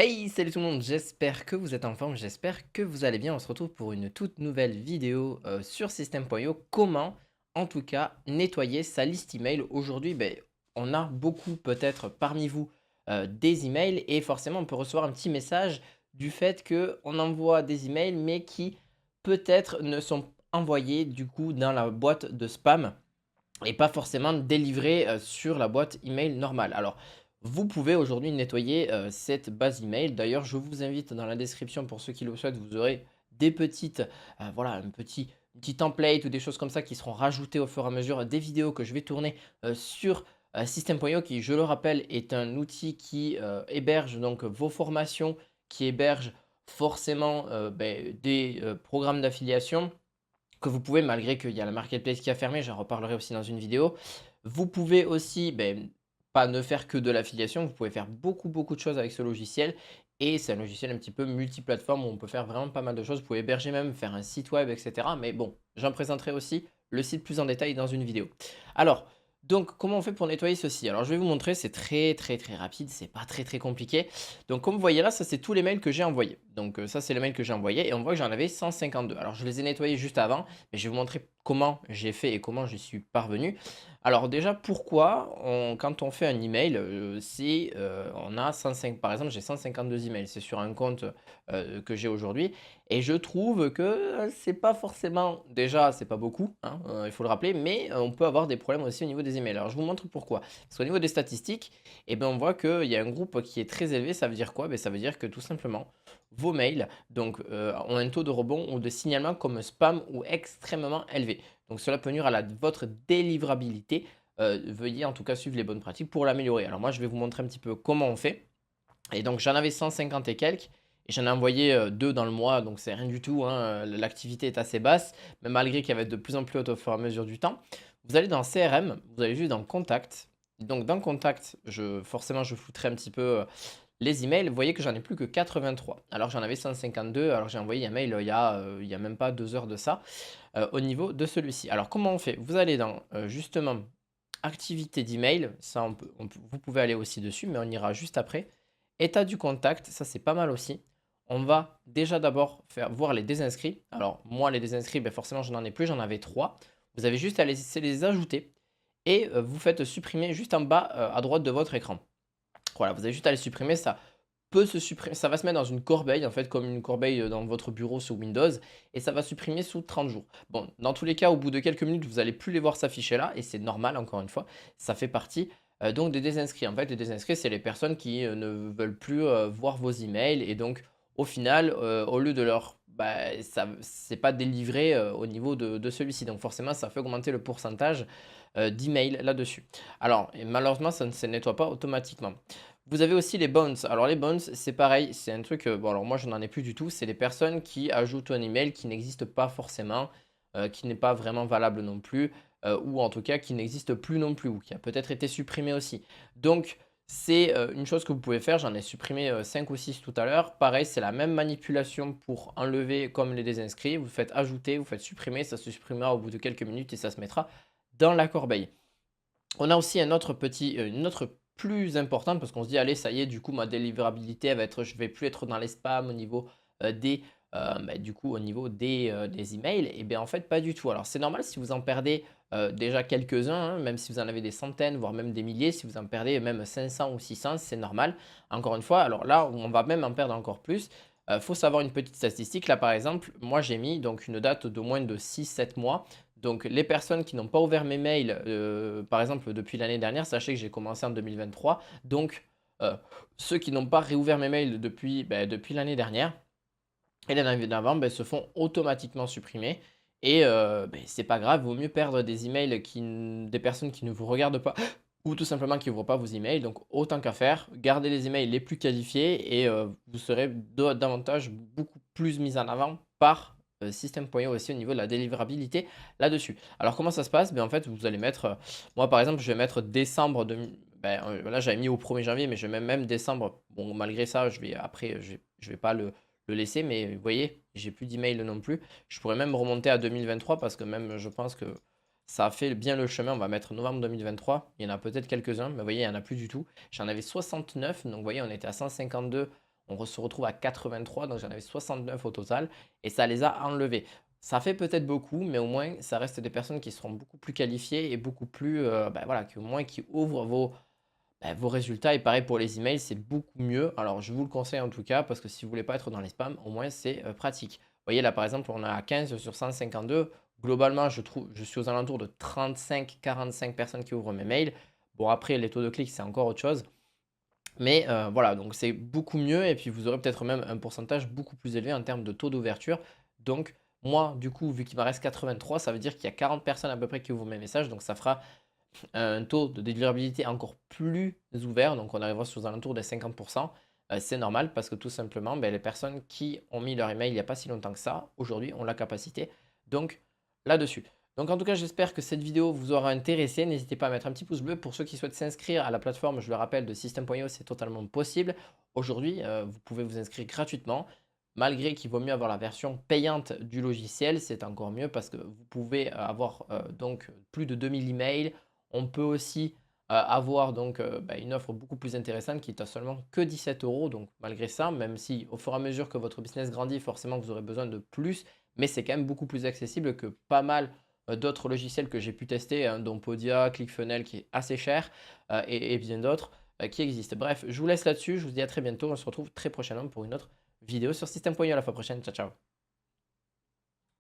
Hey, salut tout le monde, j'espère que vous êtes en forme, j'espère que vous allez bien. On se retrouve pour une toute nouvelle vidéo sur System.io. Comment, en tout cas, nettoyer sa liste email. Aujourd'hui, on a beaucoup peut-être parmi vous des emails et forcément on peut recevoir un petit message du fait qu'on envoie des emails mais qui peut-être ne sont envoyés du coup dans la boîte de spam et pas forcément délivré sur la boîte email normale. Alors, vous pouvez aujourd'hui nettoyer cette base email. D'ailleurs, je vous invite dans la description pour ceux qui le souhaitent, vous aurez des petites, voilà, un petit template ou des choses comme ça qui seront rajoutées au fur et à mesure des vidéos que je vais tourner sur System.io qui, je le rappelle, est un outil qui héberge donc vos formations, qui héberge forcément des programmes d'affiliation que vous pouvez, malgré qu'il y a la marketplace qui a fermé, j'en reparlerai aussi dans une vidéo. Vous pouvez aussi, pas ne faire que de l'affiliation, vous pouvez faire beaucoup de choses avec ce logiciel. Et c'est un logiciel un petit peu multiplateforme où on peut faire vraiment pas mal de choses. Vous pouvez héberger même, faire un site web, etc. Mais bon, j'en présenterai aussi le site plus en détail dans une vidéo. Alors, donc, comment on fait pour nettoyer ceci? Alors, je vais vous montrer, c'est très rapide, c'est pas très compliqué. Donc, comme vous voyez là, ça c'est tous les mails que j'ai envoyés. Donc, ça c'est les mails que j'ai envoyés et on voit que j'en avais 152. Alors, je les ai nettoyés juste avant, mais je vais vous montrer comment j'ai fait et comment j'y suis parvenu. Alors déjà, pourquoi quand on fait un email, si on a 105, par exemple, j'ai 152 emails, c'est sur un compte que j'ai aujourd'hui, et je trouve que c'est pas forcément, déjà, c'est pas beaucoup, hein, il faut le rappeler, mais on peut avoir des problèmes aussi au niveau des emails. Alors je vous montre pourquoi. Parce qu'au niveau des statistiques, eh ben, on voit qu'il y a un groupe qui est très élevé. Ça veut dire quoi? Ben, ça veut dire que tout simplement, vos mails donc, ont un taux de rebond ou de signalement comme spam ou extrêmement élevé. Donc cela peut nuire à votre délivrabilité. Veuillez en tout cas suivre les bonnes pratiques pour l'améliorer. Alors moi, je vais vous montrer un petit peu comment on fait. Et donc j'en avais 150 et quelques. Et j'en ai envoyé 2 dans le mois, donc c'est rien du tout, hein. L'activité est assez basse, mais malgré qu'elle va être de plus en plus haute au fur et à mesure du temps. Vous allez dans CRM, vous allez juste dans Contact. Donc dans Contact, forcément je flouterai un petit peu les emails. Vous voyez que j'en ai plus que 83. Alors j'en avais 152, alors j'ai envoyé un mail il y a même pas 2 heures de ça, au niveau de celui-ci. Alors comment on fait? Vous allez dans justement activité d'email, ça vous pouvez aller aussi dessus, mais on ira juste après. État du contact, ça c'est pas mal aussi. On va déjà d'abord faire voir les désinscrits. Alors moi les désinscrits, forcément je n'en ai plus, j'en avais 3. Vous avez juste à les ajouter et vous faites supprimer juste en bas à droite de votre écran. Voilà, vous avez juste à les supprimer, ça peut se supprimer, ça va se mettre dans une corbeille, en fait, comme une corbeille dans votre bureau sous Windows, et ça va supprimer sous 30 jours. Bon, dans tous les cas, au bout de quelques minutes, vous n'allez plus les voir s'afficher là, et c'est normal, encore une fois, ça fait partie donc des désinscrits. En fait, les désinscrits, c'est les personnes qui ne veulent plus voir vos emails, et donc au final, au lieu de leur... ça c'est pas délivré au niveau de celui-ci. Donc forcément, ça fait augmenter le pourcentage d'emails là-dessus. Alors, et malheureusement, ça ne se nettoie pas automatiquement. Vous avez aussi les bounce. Alors les bounce, c'est pareil, c'est un truc, bon alors moi je n'en ai plus du tout, c'est les personnes qui ajoutent un email qui n'existe pas forcément, qui n'est pas vraiment valable non plus, ou en tout cas qui n'existe plus non plus, ou qui a peut-être été supprimé aussi. Donc c'est une chose que vous pouvez faire, j'en ai supprimé 5 ou 6 tout à l'heure. Pareil, c'est la même manipulation pour enlever comme les désinscrits. Vous faites ajouter, vous faites supprimer, ça se supprimera au bout de quelques minutes et ça se mettra dans la corbeille. On a aussi un autre une autre plus importante parce qu'on se dit: «Allez, ça y est, du coup, ma délivrabilité, elle va être je vais plus être dans les spams au niveau, des, du coup, au niveau des emails» et bien, en fait, pas du tout. Alors, c'est normal si vous en perdez, déjà quelques-uns, hein, même si vous en avez des centaines, voire même des milliers, si vous en perdez même 500 ou 600, c'est normal. Encore une fois, alors là, on va même en perdre encore plus. Faut savoir une petite statistique. Là, par exemple, moi, j'ai mis donc une date de moins de 6 7 mois. Donc les personnes qui n'ont pas ouvert mes mails, par exemple depuis l'année dernière, sachez que j'ai commencé en 2023. Donc heu, ceux qui n'ont pas réouvert mes mails depuis l'année dernière et l'année d'avant, se font automatiquement supprimer et c'est pas grave, vaut mieux perdre des emails des personnes qui ne vous regardent pas ou tout simplement qui n'ouvrent pas vos emails. Donc autant qu'à faire, gardez les emails les plus qualifiés et vous serez davantage beaucoup plus mis en avant par, System.io aussi au niveau de la délivrabilité là-dessus. Alors comment ça se passe? En fait, vous allez mettre, moi par exemple, je vais mettre décembre là j'avais mis au 1er janvier, mais je vais même décembre. Bon malgré ça, je vais pas le laisser, mais vous voyez, j'ai plus d'email non plus. Je pourrais même remonter à 2023 parce que même je pense que ça a fait bien le chemin. On va mettre novembre 2023. Il y en a peut-être quelques-uns, mais vous voyez, il n'y en a plus du tout. J'en avais 69, donc vous voyez, on était à 152. se retrouve à 83, donc j'en avais 69 au total et ça les a enlevés. Ça fait peut-être beaucoup, mais au moins ça reste des personnes qui seront beaucoup plus qualifiées et beaucoup plus, voilà, qui au moins qui ouvrent vos résultats. Et pareil pour les emails, c'est beaucoup mieux. Alors je vous le conseille en tout cas parce que si vous voulez pas être dans les spams, au moins c'est pratique. Vous voyez là par exemple, on a 15 sur 152. Globalement, je suis aux alentours de 35-45 personnes qui ouvrent mes mails. Bon après, les taux de clics, c'est encore autre chose. Mais voilà, donc c'est beaucoup mieux et puis vous aurez peut-être même un pourcentage beaucoup plus élevé en termes de taux d'ouverture. Donc moi, du coup, vu qu'il m'en reste 83, ça veut dire qu'il y a 40 personnes à peu près qui ouvrent mes messages. Donc ça fera un taux de délivrabilité encore plus ouvert. Donc on arrivera sur aux alentours des 50%. C'est normal parce que tout simplement, les personnes qui ont mis leur email il n'y a pas si longtemps que ça, aujourd'hui, ont la capacité. Donc là-dessus. Donc en tout cas, j'espère que cette vidéo vous aura intéressé. N'hésitez pas à mettre un petit pouce bleu. Pour ceux qui souhaitent s'inscrire à la plateforme, je le rappelle, de System.io, c'est totalement possible. Aujourd'hui, vous pouvez vous inscrire gratuitement. Malgré qu'il vaut mieux avoir la version payante du logiciel, c'est encore mieux parce que vous pouvez avoir donc plus de 2000 emails. On peut aussi avoir donc une offre beaucoup plus intéressante qui est à seulement que 17 euros. Donc malgré ça, même si au fur et à mesure que votre business grandit, forcément vous aurez besoin de plus, mais c'est quand même beaucoup plus accessible que pas mal d'autres logiciels que j'ai pu tester, hein, dont Podia, ClickFunnels qui est assez cher et bien d'autres qui existent. Bref, je vous laisse là-dessus. Je vous dis à très bientôt. On se retrouve très prochainement pour une autre vidéo sur System.io. À la fois prochaine. Ciao, ciao.